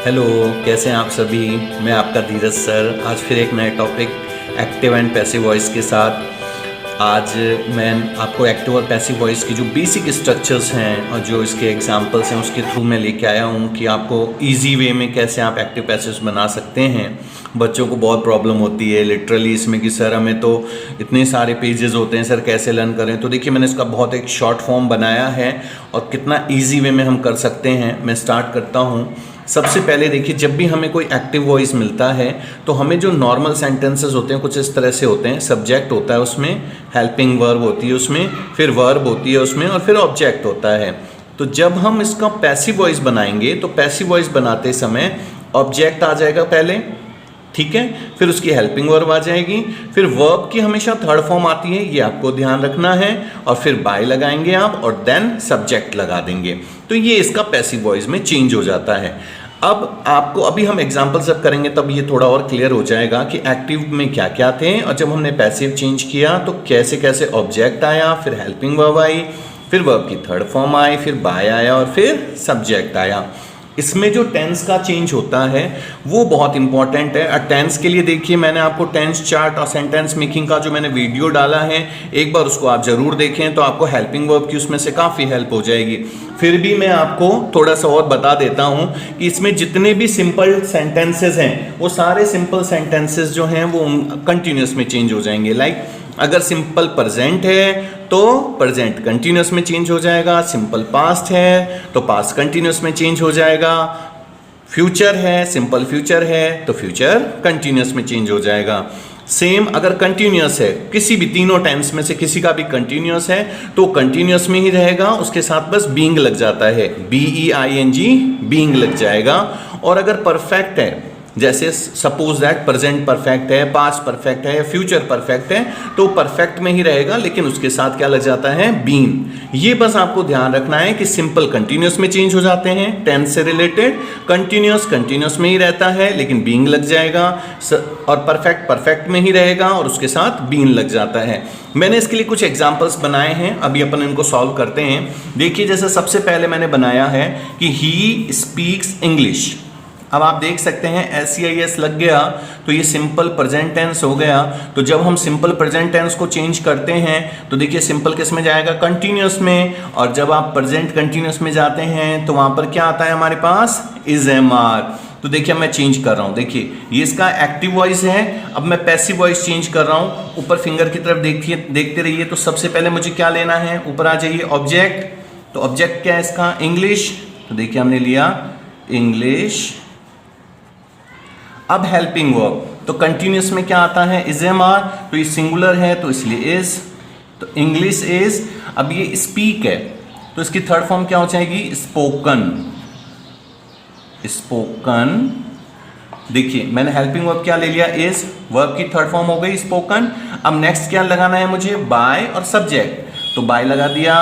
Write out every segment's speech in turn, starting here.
Hello, कैसे हैं आप सभी। मैं आपका धीरज सर आज फिर एक नए topic active and passive voice के साथ। आज मैं आपको एक्टिव और पैसिव वॉइस की जो बेसिक स्ट्रक्चर्स हैं और जो इसके एग्जांपल्स हैं उसके थ्रू मैं लेके आया हूँ कि आपको इजी वे में कैसे आप एक्टिव पैसिव बना सकते हैं। बच्चों को बहुत प्रॉब्लम होती है लिटरली इसमें कि सर हमें तो इतने सारे पेजेस होते हैं, सर कैसे लर्न करें। तो देखिए मैंने इसका बहुत एक शॉर्ट फॉर्म बनाया है और कितना ईजी वे में हम कर सकते हैं। मैं स्टार्ट करता हूँ। सबसे पहले देखिए, जब भी हमें कोई एक्टिव वॉइस मिलता है तो हमें जो नॉर्मल सेंटेंसेस होते हैं कुछ इस तरह से होते हैं। सब्जेक्ट होता है उसमें, हेल्पिंग वर्ब होती है उसमें, फिर वर्ब होती है उसमें और फिर ऑब्जेक्ट होता है। तो जब हम इसका पैसिव वॉइस बनाएंगे तो पैसिव वॉइस बनाते समय ऑब्जेक्ट आ जाएगा पहले, ठीक है, फिर उसकी हेल्पिंग वर्ब आ जाएगी, फिर वर्ब की हमेशा थर्ड फॉर्म आती है, ये आपको ध्यान रखना है, और फिर बाय लगाएंगे आप और देन सब्जेक्ट लगा देंगे। तो ये इसका पैसिव वॉइस में चेंज हो जाता है। अब आपको अभी हम एग्जांपल जब करेंगे तब ये थोड़ा और क्लियर हो जाएगा कि एक्टिव में क्या क्या थे और जब हमने पैसिव चेंज किया तो कैसे कैसे ऑब्जेक्ट आया, फिर हेल्पिंग वर्ब आई, फिर वर्ब की थर्ड फॉर्म आई, फिर बाय आया और फिर सब्जेक्ट आया। इसमें जो टेंस का चेंज होता है वो बहुत इंपॉर्टेंट है। और टेंस के लिए देखिए मैंने आपको टेंस चार्ट और सेंटेंस मेकिंग का जो मैंने वीडियो डाला है एक बार उसको आप जरूर देखें, तो आपको हेल्पिंग वर्ब की उसमें से काफ़ी हेल्प हो जाएगी। फिर भी मैं आपको थोड़ा सा और बता देता हूं कि इसमें जितने भी सिंपल सेंटेंसेस हैं वो सारे सिंपल सेंटेंसेस जो हैं वो कंटिन्यूस में चेंज हो जाएंगे। लाइक अगर सिंपल प्रेजेंट है तो प्रेजेंट कंटिन्यूस में चेंज हो जाएगा, सिंपल पास्ट है तो पास्ट कंटिन्यूस में चेंज हो जाएगा, फ्यूचर है, सिंपल फ्यूचर है तो फ्यूचर कंटिन्यूस में चेंज हो जाएगा। सेम अगर कंटिन्यूस है, किसी भी तीनों टेंस में से किसी का भी कंटिन्यूस है तो कंटिन्यूस में ही रहेगा, उसके साथ बस बीइंग लग जाता है, BEING बीइंग लग जाएगा। और अगर परफेक्ट है, जैसे सपोज दैट प्रेजेंट परफेक्ट है, पास्ट परफेक्ट है, फ्यूचर परफेक्ट है, तो परफेक्ट में ही रहेगा लेकिन उसके साथ क्या लग जाता है, बीन। ये बस आपको ध्यान रखना है कि सिंपल कंटिन्यूस में चेंज हो जाते हैं टेंस से रिलेटेड, कंटिन्यूस कंटिन्यूस में ही रहता है लेकिन बीइंग लग जाएगा, और परफेक्ट परफेक्ट में ही रहेगा और उसके साथ बीन लग जाता है। मैंने इसके लिए कुछ एग्जांपल्स बनाए हैं, अभी अपन इनको सॉल्व करते हैं। देखिए जैसे सबसे पहले मैंने बनाया है कि ही स्पीक्स इंग्लिश। अब आप देख सकते हैं SEIS लग गया तो ये सिंपल प्रेजेंट टेंस हो गया। तो जब हम सिंपल प्रेजेंट टेंस को चेंज करते हैं तो देखिए सिंपल किस में जाएगा, कंटिन्यूस में, और जब आप प्रेजेंट कंटिन्यूस में जाते हैं तो वहां पर क्या आता है हमारे पास, इज MR। तो देखिए मैं चेंज कर रहा हूं, देखिए ये इसका एक्टिव वॉइस है, अब मैं पैसिव वॉइस चेंज कर रहा हूं। ऊपर फिंगर की तरफ देखिए, देखते रहिए। तो सबसे पहले मुझे क्या लेना है, ऊपर आ जाइए, ऑब्जेक्ट। तो ऑब्जेक्ट क्या है इसका, इंग्लिश। तो देखिए हमने लिया इंग्लिश। अब हेल्पिंग वर्ब, तो कंटिन्यूस में क्या आता है, इज MR, तो ये सिंगुलर है तो इसलिए इज, तो इंग्लिश इज। अब ये स्पीक है तो इसकी थर्ड फॉर्म क्या हो जाएगी, स्पोकन। स्पोकन, देखिए मैंने हेल्पिंग वर्ब क्या ले लिया, इज, वर्ब की थर्ड फॉर्म हो गई स्पोकन। अब नेक्स्ट क्या लगाना है मुझे, बाय और सब्जेक्ट, तो बाय लगा दिया,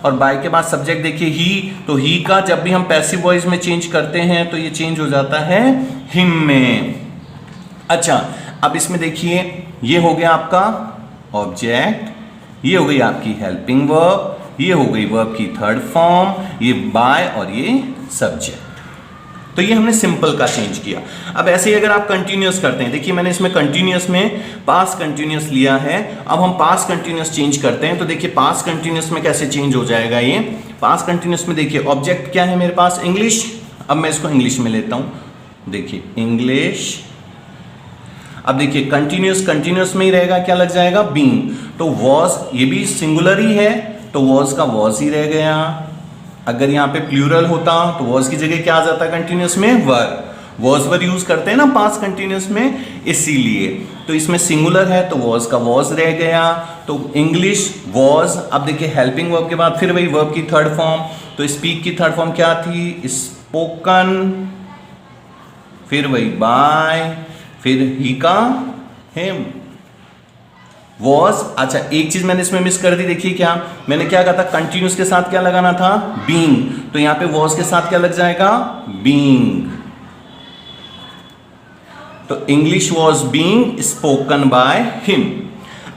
और बाय के बाद सब्जेक्ट देखिए ही, तो ही का जब भी हम पैसिव वॉइस में चेंज करते हैं तो ये चेंज हो जाता है हिम में। अच्छा, अब इसमें देखिए ये हो गया आपका ऑब्जेक्ट, ये हो गई आपकी हेल्पिंग वर्ब, ये हो गई वर्ब की थर्ड फॉर्म, ये बाय और ये सब्जेक्ट। तो ये हमने सिंपल का चेंज किया। अब ऐसे ही अगर आप कंटिन्यूस करते हैं, देखिए मैंने इसमें कंटिन्यूस में पास्ट कंटिन्यूस लिया है। अब हम पास्ट कंटिन्यूस चेंज करते हैं तो देखिए पास्ट कंटिन्यूस में कैसे चेंज हो जाएगा ये। पास्ट कंटिन्यूस में देखिए ऑब्जेक्ट क्या है मेरे पास, इंग्लिश। अब मैं इसको इंग्लिश में लेता हूं, देखिए इंग्लिश। अब देखिए कंटिन्यूस कंटिन्यूस में ही रहेगा, क्या लग जाएगा, बीइंग। तो वॉज, ये भी सिंगुलर ही है तो वॉज का वॉज ही रह गया। अगर यहाँ पे प्लूरल होता तो वॉज की जगह क्या आ जाता है कंटिन्यूस में, वर। वॉज वर यूज करते हैं ना पास्ट कंटिन्यूस में, इसीलिए। तो इसमें सिंगुलर है तो वॉज का वॉज रह गया, तो इंग्लिश वॉज। अब देखिए हेल्पिंग वर्ब के बाद फिर वही वर्ब की थर्ड फॉर्म, तो स्पीक की थर्ड फॉर्म क्या थी, स्पोकन, फिर वही बाय, फिर ही का हिम, वॉज। अच्छा एक चीज मैंने इसमें मिस कर दी, देखिए क्या मैंने क्या कहा था, कंटिन्यूस के साथ क्या लगाना था, बीइंग, तो यहां पे वॉज के साथ क्या लग जाएगा, बीइंग। तो English was being spoken by him.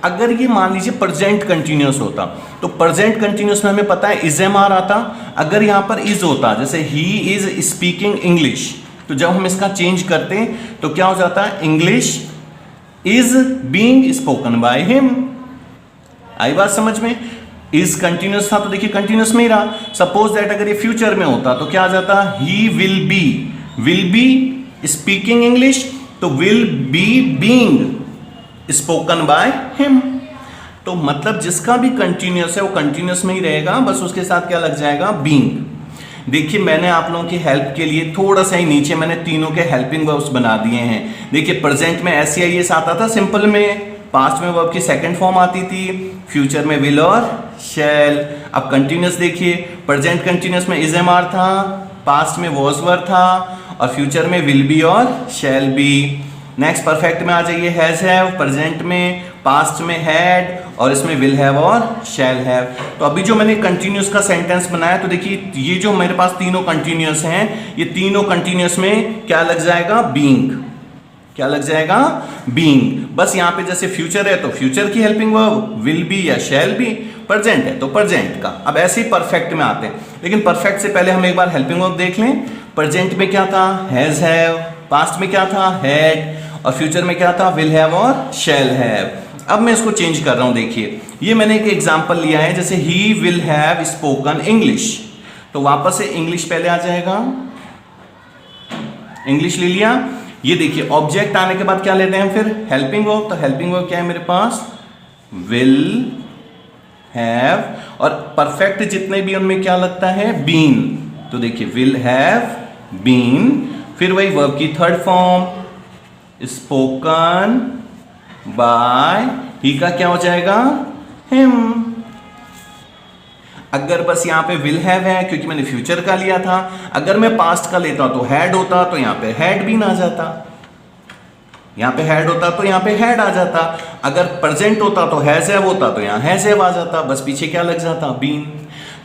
अगर ये मान लीजिए प्रेजेंट कंटिन्यूस होता तो प्रेजेंट कंटिन्यूस में हमें पता है इज MR आता। अगर यहां पर इज होता, जैसे ही इज स्पीकिंग इंग्लिश, तो जब हम इसका चेंज करते हैं तो क्या हो जाता है, English is being spoken by him. आई बात समझ में? इज कंटिन्यूस था तो देखिए कंटिन्यूस में ही रहा। सपोज दैट अगर ये फ्यूचर में होता तो क्या आ जाता, he will be speaking English, तो will be being spoken by him. तो मतलब जिसका भी कंटिन्यूस है वो कंटिन्यूस में ही रहेगा, बस उसके साथ क्या लग जाएगा, बीइंग। देखिए मैंने आप लोगों की हेल्प के लिए थोड़ा सा ही नीचे मैंने तीनों के हेल्पिंग वर्ब्स बना दिए हैं। देखिए प्रेजेंट में SCIS आता था सिंपल में, पास्ट में वर्ब की सेकंड फॉर्म आती थी, फ्यूचर में विल और शैल। अब कंटिन्यूस देखिए, प्रेजेंट कंटिन्यूस में इज MR था, पास्ट में वॉज वर था, और फ्यूचर में विल बी और शैल बी। नेक्स्ट परफेक्ट में आ जाइए, हैज हैव, प्रेजेंट में, पास्ट में हैड, और इसमें विल हैव और शैल हैव। तो अभी जो मैंने कंटिन्यूस का सेंटेंस बनाया तो देखिए ये जो मेरे पास तीनों कंटिन्यूस हैं, ये तीनों कंटिन्यूस में क्या लग जाएगा, बीइंग। क्या लग जाएगा, बीइंग। बस यहाँ पे जैसे फ्यूचर है तो फ्यूचर की हेल्पिंग वर्ब विल बी या शैल बी, प्रेजेंट है तो प्रेजेंट का। अब ऐसे ही परफेक्ट में आते हैं, लेकिन परफेक्ट से पहले हम एक बार हेल्पिंग वर्ब देख लें। प्रेजेंट में क्या था, हैज हैव, पास्ट में क्या था, हैड, और फ्यूचर में क्या था, विल हैव और शैल हैव। अब मैं इसको चेंज कर रहा हूं। देखिए ये मैंने एक एग्जांपल लिया है, जैसे he will have spoken English, तो वापस से इंग्लिश पहले आ जाएगा, इंग्लिश ले लिया। ये देखिए ऑब्जेक्ट आने के बाद क्या लेते हैं फिर, हेल्पिंग वर्ब। तो हेल्पिंग वर्ब क्या है मेरे पास, विल हैव, और परफेक्ट जितने भी उनमें क्या लगता है, बीन। तो देखिए विल हैव बीन, फिर वही वर्ब की थर्ड फॉर्म स्पोकन बाय, ही का क्या हो जाएगा, हिम। अगर बस यहां पे विल हैव है क्योंकि मैंने फ्यूचर का लिया था, अगर मैं पास्ट का लेता तो हैड होता, तो यहां पे हैड बीन आ जाता, यहां पे हैड होता तो यहां पे हैड आ जाता। अगर प्रेजेंट होता तो हैज हैव होता, तो यहां हैज हैव आ जाता, बस पीछे क्या लग जाता, बीन।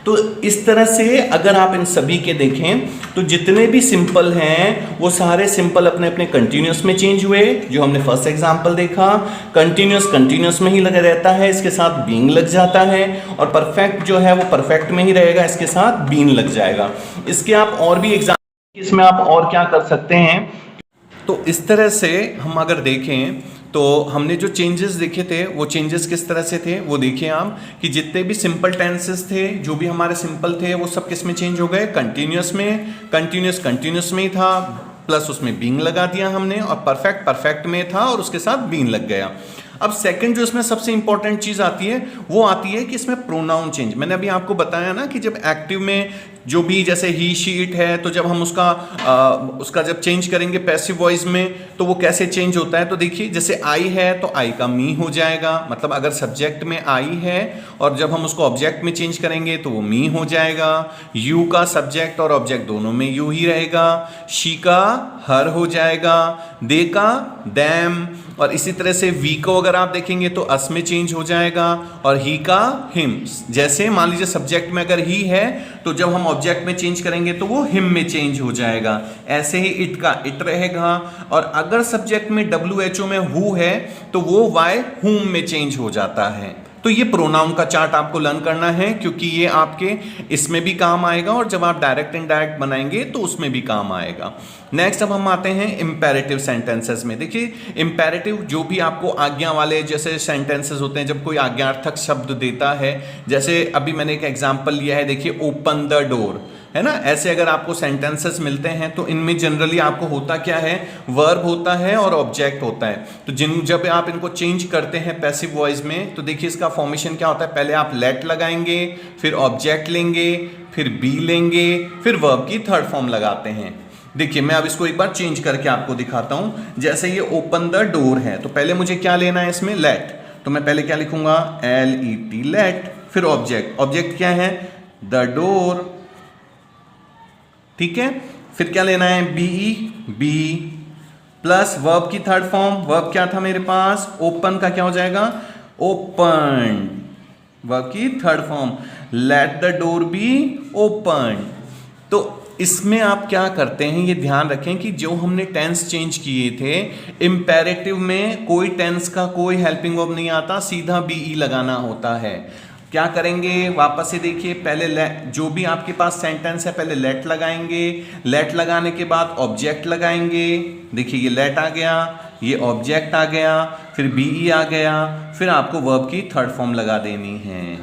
तो इस तरह से अगर आप इन सभी के देखें तो जितने भी सिंपल हैं वो सारे सिंपल अपने अपने कंटिन्यूस में चेंज हुए। जो हमने फर्स्ट एग्जांपल देखा, कंटिन्यूस में ही लगा रहता है, इसके साथ बीइंग लग जाता है, और परफेक्ट जो है वो परफेक्ट में ही रहेगा, इसके साथ बीइंग लग जाएगा। इसके आप और भी एग्जांपल, इसमें आप और क्या कर सकते हैं। तो इस तरह से हम अगर देखें तो हमने जो चेंजेस देखे थे वो चेंजेस किस तरह से थे वो देखिए आप, कि जितने भी सिंपल टेंसेस थे, जो भी हमारे सिंपल थे, वो सब किस में चेंज हो गए, कंटिन्यूस में। कंटिन्यूस में ही था, प्लस उसमें बीइंग लगा दिया हमने, और परफेक्ट में था और उसके साथ बीइंग लग गया। अब सेकंड जो इसमें सबसे इंपॉर्टेंट चीज आती है वो आती है कि इसमें प्रोनाउन चेंज। मैंने अभी आपको बताया ना कि जब एक्टिव में जो भी जैसे ही शी इट है, तो जब हम उसका जब चेंज करेंगे पैसिव वॉइस में तो वो कैसे चेंज होता है। तो देखिए जैसे आई है तो आई का मी हो जाएगा, मतलब अगर सब्जेक्ट में आई है और जब हम उसको ऑब्जेक्ट में चेंज करेंगे तो वो मी हो जाएगा। यू का सब्जेक्ट और ऑब्जेक्ट दोनों में यू ही रहेगा। शी का हर हो जाएगा, दे का दैम, और इसी तरह से वी को अगर आप देखेंगे तो अस में चेंज हो जाएगा, और ही का हिम। जैसे मान लीजिए सब्जेक्ट में अगर ही है तो जब हम ऑब्जेक्ट में चेंज करेंगे तो वो हिम में चेंज हो जाएगा। ऐसे ही इट का इट रहेगा, और अगर सब्जेक्ट में WHO में हु है तो वो वाई हुम में चेंज हो जाता है। तो ये प्रोनाउन का चार्ट आपको लर्न करना है, क्योंकि ये आपके इसमें भी काम आएगा और जब आप डायरेक्ट इनडायरेक्ट बनाएंगे तो उसमें भी काम आएगा। नेक्स्ट अब हम आते हैं इंपेरेटिव सेंटेंसेस में। देखिए इंपेरेटिव जो भी आपको आज्ञा वाले जैसे सेंटेंसेस होते हैं, जब कोई आज्ञार्थक शब्द देता है, जैसे अभी मैंने एक एग्जांपल लिया है, देखिए ओपन द डोर, है ना। ऐसे अगर आपको सेंटेंसेस मिलते हैं तो इनमें जनरली आपको होता क्या है, वर्ब होता है और ऑब्जेक्ट होता है। तो जब आप इनको चेंज करते हैं पैसिव वॉइस में तो देखिए इसका फॉर्मेशन क्या होता है, पहले आप लेट लगाएंगे, फिर ऑब्जेक्ट लेंगे, फिर बी लेंगे, फिर वर्ब की थर्ड फॉर्म लगाते हैं। देखिए मैं अब इसको एक बार चेंज करके आपको दिखाता हूं। जैसे ये ओपन द डोर है तो पहले मुझे क्या लेना है इसमें, लेट। तो मैं पहले क्या लिखूंगा, LET लेट, फिर ऑब्जेक्ट क्या है, द डोर, ठीक है। फिर क्या लेना है, बी प्लस वर्ब की थर्ड फॉर्म, वर्ब क्या था मेरे पास, ओपन का क्या हो जाएगा, ओपन, वर्ब की third form, let the door be open. तो इसमें आप क्या करते हैं ये ध्यान रखें कि जो हमने टेंस चेंज किए थे, इंपेरेटिव में कोई टेंस का कोई हेल्पिंग वर्ब नहीं आता, सीधा BE लगाना होता है। क्या करेंगे, वापस से देखिए, पहले जो भी आपके पास सेंटेंस है पहले लेट लगाएंगे, लेट लगाने के बाद ऑब्जेक्ट लगाएंगे। देखिए ये लेट आ गया, ये ऑब्जेक्ट आ गया, फिर बीई आ गया, फिर आपको वर्ब की थर्ड फॉर्म लगा देनी है।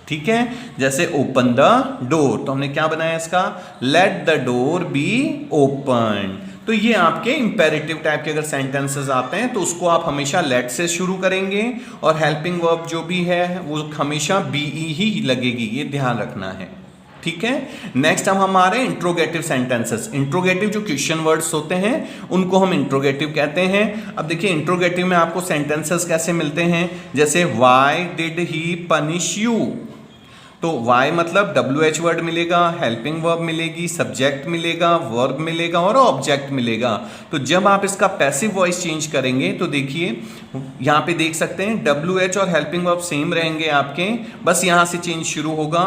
ठीक है, जैसे ओपन द डोर, तो हमने क्या बनाया इसका, let the door be open. तो ये आपके इंपेरेटिव टाइप के अगर सेंटेंसेस आते हैं तो उसको आप हमेशा लेट से शुरू करेंगे और हेल्पिंग वर्ब जो भी है वो हमेशा बीई ही लगेगी, ये ध्यान रखना है। ठीक है, नेक्स्ट हम हमारे इंट्रोगेटिव सेंटेंसेस, इंट्रोगेटिव जो क्वेश्चन वर्ड्स होते हैं उनको हम इंट्रोगेटिव कहते हैं। अब देखिए इंट्रोगेटिव में आपको सेंटेंसेस कैसे मिलते हैं, जैसे why did he punish you, तो वाई मतलब WH वर्ड मिलेगा, हेल्पिंग वर्ब मिलेगी, सब्जेक्ट मिलेगा, वर्ब मिलेगा और ऑब्जेक्ट मिलेगा। तो जब आप इसका पैसिव वॉइस चेंज करेंगे तो देखिए यहाँ पे देख सकते हैं WH और हेल्पिंग वर्ब सेम रहेंगे आपके, बस यहाँ से चेंज शुरू होगा।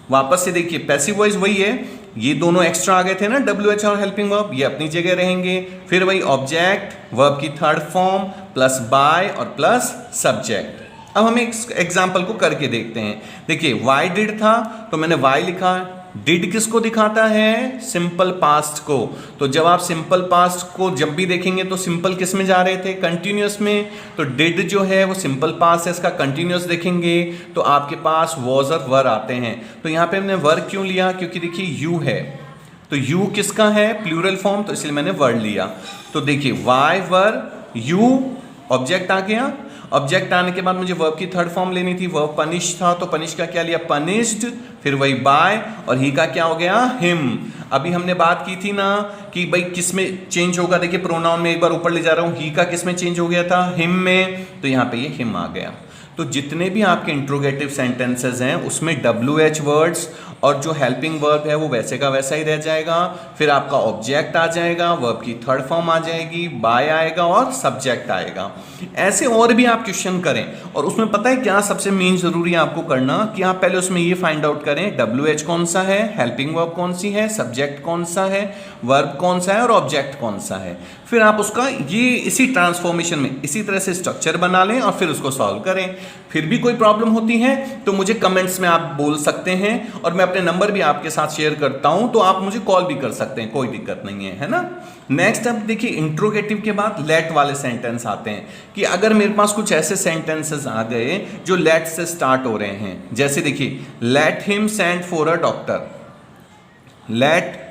वापस से देखिए पैसिव वॉइस वही है, ये दोनों एक्स्ट्रा आ गए थे ना WH और हेल्पिंग वर्ब, ये अपनी जगह रहेंगे, फिर वही ऑब्जेक्ट, वर्ब की थर्ड फॉर्म प्लस बाय और प्लस सब्जेक्ट। अब हम एक एग्जाम्पल को करके देखते हैं। देखिए वाई डिड था तो मैंने वाई लिखा, डिड किसको दिखाता है, सिंपल पास्ट को। तो जब आप सिंपल पास्ट को जब भी देखेंगे तो सिंपल किस में जा रहे थे, कंटिन्यूअस में, तो डिड जो है वो सिंपल पास्ट है, इसका कंटिन्यूअस देखेंगे तो आपके पास वॉज और वर आते हैं। तो यहाँ पे हमने वर क्यों लिया, क्योंकि देखिए यू है, तो यू किसका है, प्लूरल फॉर्म, तो इसलिए मैंने वर्ड लिया। तो देखिए वाई वर यू, ऑब्जेक्ट आ गया, ऑब्जेक्ट आने के बाद मुझे वर्ब की थर्ड फॉर्म लेनी थी, वर्ब पनिश था तो पनिश का क्या लिया, पनिश्ड, फिर वही बाय, और ही का क्या हो गया, हिम। अभी हमने बात की थी ना कि भाई किस में चेंज होगा, देखिए प्रोनाउन में एक बार ऊपर ले जा रहा हूं, ही का किस में चेंज हो गया था, हिम में, तो यहाँ पे ये हिम आ गया। तो जितने भी आपके इंट्रोगेटिव सेंटेंसेस हैं उसमें WH वर्ड्स और जो हेल्पिंग वर्ब है वो वैसे का वैसा ही रह जाएगा, फिर आपका ऑब्जेक्ट आ जाएगा, वर्ब की थर्ड फॉर्म आ जाएगी, बाय आएगा और सब्जेक्ट आएगा। ऐसे और भी आप क्वेश्चन करें, और उसमें पता है क्या सबसे मेन जरूरी है आपको करना, कि आप पहले उसमें ये फाइंड आउट करें WH कौन सा है, हेल्पिंग वर्ब कौन सी है, सब्जेक्ट कौन सा है, वर्ब कौन सा है और ऑब्जेक्ट कौन सा है। फिर आप उसका ये इसी ट्रांसफॉर्मेशन में इसी तरह से स्ट्रक्चर बना लें और फिर उसको सॉल्व करें। फिर भी कोई प्रॉब्लम होती है तो मुझे कमेंट्स में आप बोल सकते हैं, और मैं अपने नंबर भी आपके साथ शेयर करता हूं, तो आप मुझे कॉल भी कर सकते हैं, कोई दिक्कत नहीं है ना। नेक्स्ट अब देखिए इंट्रोगेटिव के बाद लेट वाले सेंटेंस आते हैं, कि अगर मेरे पास कुछ ऐसे सेंटेंसेस आ गए जो लेट से स्टार्ट हो रहे हैं, जैसे देखिए let him send for a doctor, let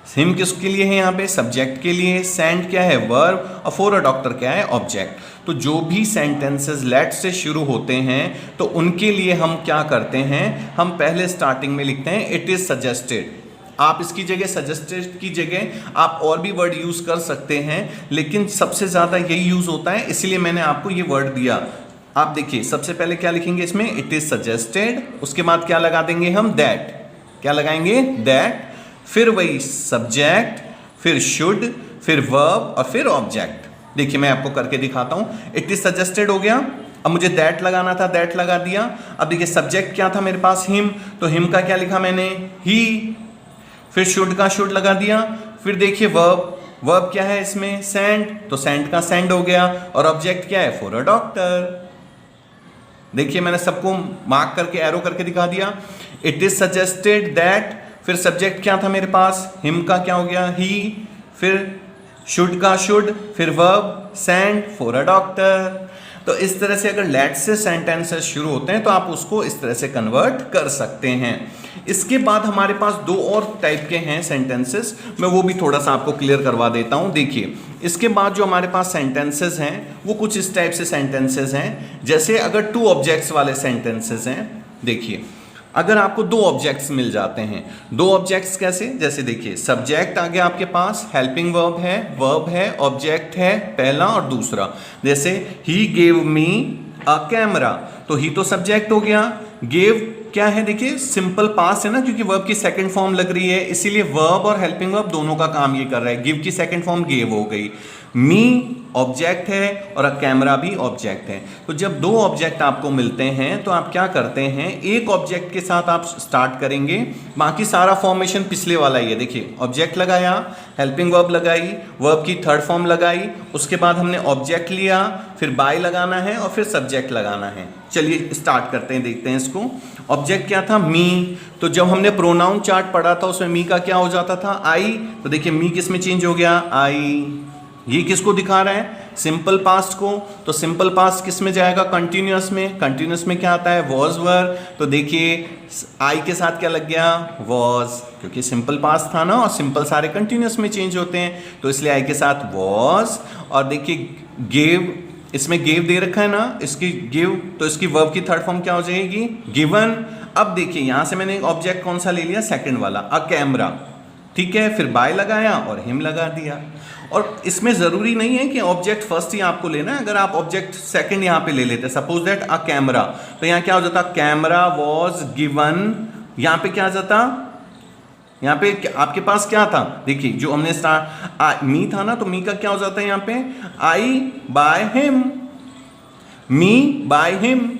him किसके लिए है, यहाँ पे सब्जेक्ट के लिए, सेंड क्या है वर्ब, और फॉर अ डॉक्टर क्या है ऑब्जेक्ट। तो जो भी सेंटेंसेस लेट से शुरू होते हैं तो उनके लिए हम क्या करते हैं, हम पहले स्टार्टिंग में लिखते हैं इट इज सजेस्टेड। आप इसकी जगह सजेस्टेड की जगह आप और भी वर्ड यूज कर सकते हैं, लेकिन सबसे ज्यादा यही यूज होता है, इसलिए मैंने आपको ये वर्ड दिया। आप देखिए सबसे पहले क्या लिखेंगे इसमें, इट इज सजेस्टेड, उसके बाद क्या लगा देंगे हम, दैट, क्या लगाएंगे, दैट, फिर वही सब्जेक्ट, फिर शुड, फिर वर्ब और फिर ऑब्जेक्ट। देखिए मैं आपको करके दिखाता हूं, इट इज सजेस्टेड हो गया, अब मुझे दैट लगाना था, दैट लगा दिया। अब देखिए सब्जेक्ट क्या था मेरे पास, हिम, तो हिम का क्या लिखा मैंने, ही, फिर शुड का शुड लगा दिया, फिर देखिए वर्ब, वर्ब क्या है इसमें, सेंड, तो सेंड का सेंड हो गया, और ऑब्जेक्ट क्या है, फॉर अ डॉक्टर। देखिए मैंने सबको मार्क करके एरो करके दिखा दिया, इट इज सजेस्टेड दैट, फिर सब्जेक्ट क्या था मेरे पास, हिम का क्या हो गया, ही, फिर शुड का शुड, फिर verb send, for a doctor. तो इस तरह से अगर लेट से सेंटेंसेस शुरू होते हैं तो आप उसको इस तरह से कन्वर्ट कर सकते हैं। इसके बाद हमारे पास दो और टाइप के हैं सेंटेंसेस, मैं वो भी थोड़ा सा आपको क्लियर करवा देता हूं। देखिए इसके बाद जो हमारे पास सेंटेंसेस हैं वो कुछ इस टाइप से सेंटेंसेस हैं, जैसे अगर टू ऑब्जेक्ट्स वाले सेंटेंसेस हैं। देखिए अगर आपको दो ऑब्जेक्ट्स मिल जाते हैं, दो ऑब्जेक्ट्स कैसे, जैसे देखिए सब्जेक्ट आ गया आपके पास, हेल्पिंग वर्ब है, ऑब्जेक्ट है पहला और दूसरा। जैसे he gave me a camera, तो ही तो सब्जेक्ट हो गया, गेव क्या है, देखिए सिंपल पास्ट है ना, क्योंकि वर्ब की सेकंड फॉर्म लग रही है, इसीलिए वर्ब और हेल्पिंग वर्ब दोनों का काम ये कर रहा है। गिव की सेकंड फॉर्म गेव हो गई, मी ऑब्जेक्ट है और कैमरा भी ऑब्जेक्ट है। तो जब दो ऑब्जेक्ट आपको मिलते हैं तो आप क्या करते हैं, एक ऑब्जेक्ट के साथ आप स्टार्ट करेंगे, बाकी सारा फॉर्मेशन पिछले वाला ही है। देखिए ऑब्जेक्ट लगाया, हेल्पिंग वर्ब लगाई, वर्ब की थर्ड फॉर्म लगाई, उसके बाद हमने ऑब्जेक्ट लिया, फिर बाय लगाना है और फिर सब्जेक्ट लगाना है। चलिए स्टार्ट करते हैं, देखते हैं इसको। ऑब्जेक्ट क्या था? मी। तो जब हमने प्रोनाउन चार्ट पढ़ा था उसमें मी का क्या हो जाता था? आई। तो देखिए मी किस में चेंज हो गया? आई। ये किसको दिखा रहा है? सिंपल पास्ट को। तो सिंपल पास्ट किस में जाएगा? कंटिन्यूअस में। कंटिन्यूअस में क्या आता है? Was were. तो देखिए आई के साथ क्या लग गया? वॉज, क्योंकि सिंपल पास्ट था ना, और सिंपल सारे कंटिन्यूअस में चेंज होते हैं, तो इसलिए आई के साथ वॉज। और देखिए गेव, इसमें गेव दे रखा है ना, इसकी गिव, तो इसकी वर्ब की थर्ड फॉर्म क्या हो जाएगी? गिवन। अब देखिए यहां से मैंने ऑब्जेक्ट कौन सा ले लिया? सेकंड वाला, अ कैमरा। ठीक है, फिर बाय लगाया और हिम लगा दिया। और इसमें जरूरी नहीं है कि ऑब्जेक्ट फर्स्ट ही आपको लेना है। अगर आप ऑब्जेक्ट सेकंड यहां पे ले लेते, सपोज दैट अ कैमरा, तो यहां क्या हो जाता? Camera was given. यहां पे क्या आ जाता? यहाँ पे आपके पास क्या था? देखिए जो हमने मी था ना, तो मी का क्या हो जाता है यहाँ पे? I by him. Me by him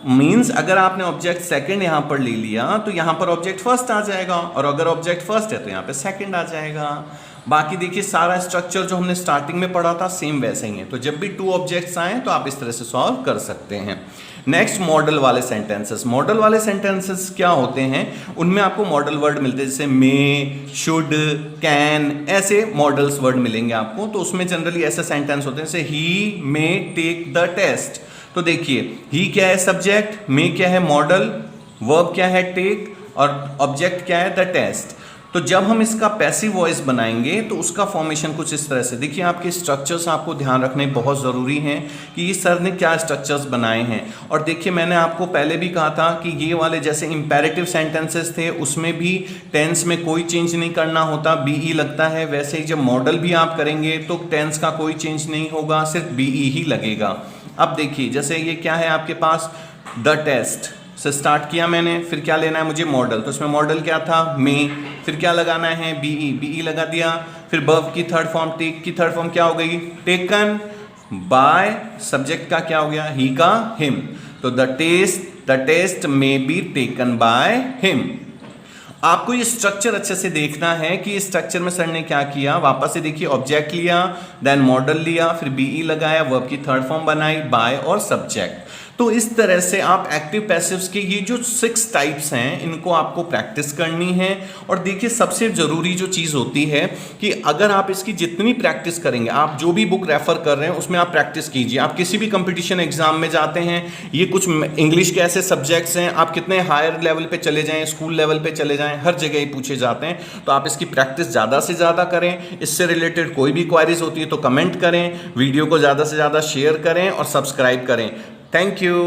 means अगर आपने ऑब्जेक्ट सेकंड यहां पर ले लिया तो यहां पर ऑब्जेक्ट फर्स्ट आ जाएगा, और अगर ऑब्जेक्ट फर्स्ट है तो यहां पे सेकंड आ जाएगा। बाकी देखिए सारा स्ट्रक्चर जो हमने स्टार्टिंग में पढ़ा था सेम वैसे ही है। तो जब भी टू ऑब्जेक्ट्स आए तो आप इस तरह से सॉल्व कर सकते हैं। नेक्स्ट मॉडल वाले सेंटेंसेस। मॉडल वाले सेंटेंसेस क्या होते हैं? उनमें आपको मॉडल वर्ड मिलते हैं, जैसे मे, शुड, कैन, ऐसे मॉडल्स वर्ड मिलेंगे आपको। तो उसमें जनरली ऐसे सेंटेंस होते हैं जैसे ही मे टेक द टेस्ट। तो देखिए ही क्या है? सब्जेक्ट, मे क्या है? मॉडल, वर्ब क्या है? टेक, और ऑब्जेक्ट क्या है? The test. तो जब हम इसका पैसिव वॉइस बनाएंगे तो उसका फॉर्मेशन कुछ इस तरह से। देखिए आपके स्ट्रक्चर्स आपको ध्यान रखने बहुत ज़रूरी हैं कि ये सर ने क्या स्ट्रक्चर्स बनाए हैं। और देखिए मैंने आपको पहले भी कहा था कि ये वाले जैसे इंपेरेटिव सेंटेंसेस थे उसमें भी टेंस में कोई चेंज नहीं करना होता, बीई लगता है। वैसे ही जब मॉडल भी आप करेंगे तो टेंस का कोई चेंज नहीं होगा, सिर्फ बीई ही लगेगा। अब देखिए जैसे ये क्या है आपके पास? द टेस्ट से स्टार्ट किया मैंने, फिर क्या लेना है मुझे? मॉडल। तो इसमें मॉडल क्या था? मे। फिर क्या लगाना है? बीई, बीई लगा दिया। फिर वर्ब की थर्ड फॉर्म, टेक की थर्ड फॉर्म क्या हो गई? टेकन। बाय, सब्जेक्ट का क्या हो गया? ही का हिम। तो the test may be taken by him. आपको ये स्ट्रक्चर अच्छे से देखना है कि इस स्ट्रक्चर में सर ने क्या किया। वापस से देखिए, ऑब्जेक्ट लिया, देन मॉडल लिया, फिर बीई लगाया, वर्ब की थर्ड फॉर्म बनाई, बाय और सब्जेक्ट। तो इस तरह से आप एक्टिव पैसिव्स के ये जो 6 टाइप्स हैं इनको आपको प्रैक्टिस करनी है। और देखिए सबसे ज़रूरी जो चीज़ होती है कि अगर आप इसकी जितनी प्रैक्टिस करेंगे, आप जो भी बुक रेफर कर रहे हैं उसमें आप प्रैक्टिस कीजिए। आप किसी भी कंपटीशन एग्जाम में जाते हैं, ये कुछ इंग्लिश के ऐसे सब्जेक्ट्स हैं, आप कितने हायर लेवल पे चले जाएं, स्कूल लेवल पे चले जाएं, हर जगह ही पूछे जाते हैं। तो आप इसकी प्रैक्टिस ज़्यादा से ज़्यादा करें। इससे रिलेटेड कोई भी क्वारीज होती है तो कमेंट करें, वीडियो को ज़्यादा से ज़्यादा शेयर करें और सब्सक्राइब करें। Thank you.